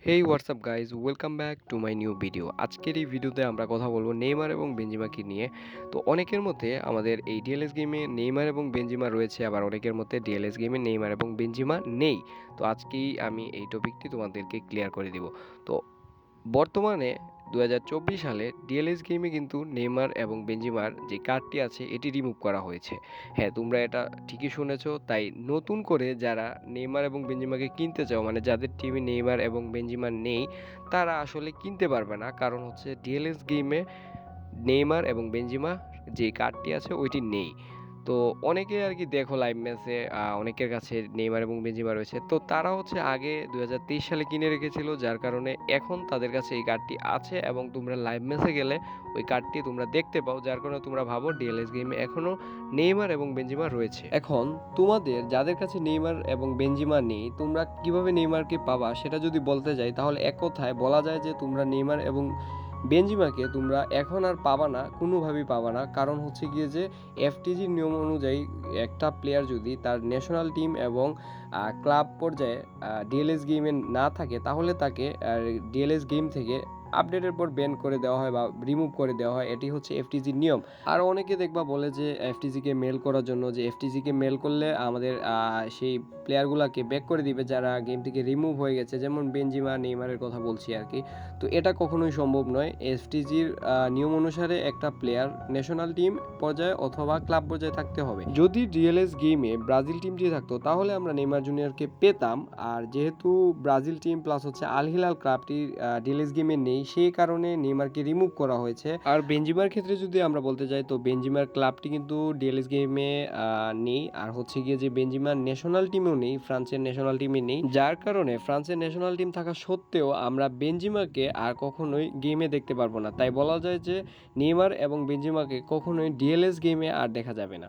Hey WhatsApp guys, welcome back to my new video. আজকের এই ভিডিওতে আমরা কথা বলবো নেইমার এবং বেনজিমাকে নিয়ে। তো অনেকের মধ্যে আমাদের এই ডিএলএস গেমে নেইমার এবং বেনজিমা রয়েছে, আবার অনেকের মধ্যে ডিএলএস গেমে নেইমার এবং বেনজিমা নেই। তো আজকেই আমি এই টপিকটি তোমাদেরকে ক্লিয়ার করে দিব। তো বর্তমানে 2024 সালে ডিএলএস গেমে কিন্তু নেইমার এবং বেনজিমার যে কার্ডটি আছে এটি রিমুভ করা হয়েছে। হ্যাঁ, তোমরা এটা ঠিকই শুনেছো। তাই নতুন করে যারা নেইমার এবং বেনজিমাকে কিনতে চাও, মানে যাদের টিমে নেইমার এবং বেনজিমা নেই, তারা আসলে কিনতে পারবে না। কারণ হচ্ছে ডিএলএস গেমে নেইমার এবং বেনজিমা যে কার্ডটি আছে ওইটি নেই। তো অনেকে আর কি দেখো লাইভ ম্যাচে অনেকের কাছে নেইমার এবং বেনজিমা রয়েছে। তো তারা হচ্ছে আগে 2023 সালে কিনে রেখেছিল, যার কারণে এখন তাদের কাছে এই কার্ডটি আছে এবং তোমরা লাইভ ম্যাচে গেলে ওই কার্ডটি তোমরা দেখতে পাও, যার কারণে তোমরা ভাবো ডিএলএস গেমে এখনও নেইমার এবং বেনজিমা রয়েছে। এখন তোমাদের যাদের কাছে নেইমার এবং বেনজিমা নেই, তোমরা কিভাবে নেইমারকে পাবা সেটা যদি বলতে যাই, তাহলে এক কথায় বলা যায় যে তোমরা নেইমার এবং বেনজিমাকে তোমরা এখন আর পাবা না, কোনোভাবেই পাবা না। কারণ হচ্ছে গিয়ে যে এফটিজির নিয়ম অনুযায়ী একটা প্লেয়ার যদি তার ন্যাশনাল টিম এবং ক্লাব পর্যায়ে ডিএলএস গেমে না থাকে, তাহলে তাকে ডিএলএস গেম থেকে আপডেটের পর ব্যান করে দেওয়া হয় বা রিমুভ করে দেওয়া হয়। এটি হচ্ছে এফটিজির নিয়ম। আর অনেকে দেখবা বলে যে এফটিজিকে মেল করার জন্য, যে এফটিজিকে মেল করলে আমাদের সেই প্লেয়ারগুলোকে ব্যাক করে দিবে যারা গেম থেকে রিমুভ হয়ে গেছে, যেমন বেনজিমা নেইমারের কথা বলছি আর কি। তো এটা কখনোই সম্ভব নয়। এফটিজির নিয়ম অনুসারে একটা প্লেয়ার ন্যাশনাল টিম পর্যায়ে অথবা ক্লাব পর্যায়ে থাকতে হবে। যদি ডিএলএস গেমে ব্রাজিল টিমটি থাকতো তাহলে আমরা নেইমার জুনিয়রকে পেতাম। আর যেহেতু ব্রাজিল টিম প্লাস হচ্ছে আল হিলাল ক্লাবটি ডিএলএস গেমে নেই, সেই কারণে নেইমারকে রিমুভ করা হয়েছে। আর বেনজিমার ক্ষেত্রে যদি আমরা বলতে যাই, তো বেনজিমার ক্লাবটি কিন্তু ডিএলএস গেমে নেই। আর হচ্ছে গিয়ে যে বেনজিমার ন্যাশনাল টিমেও নেই, ফ্রান্সের ন্যাশনাল টিমে নেই, যার কারণে ফ্রান্সের ন্যাশনাল টিম থাকা সত্ত্বেও আমরা বেনজিমাকে আর কখনোই গেমে দেখতে পারবো না। তাই বলা যায় যে নেইমার এবং বেনজিমাকে কখনোই ডিএলএস গেমে আর দেখা যাবে না।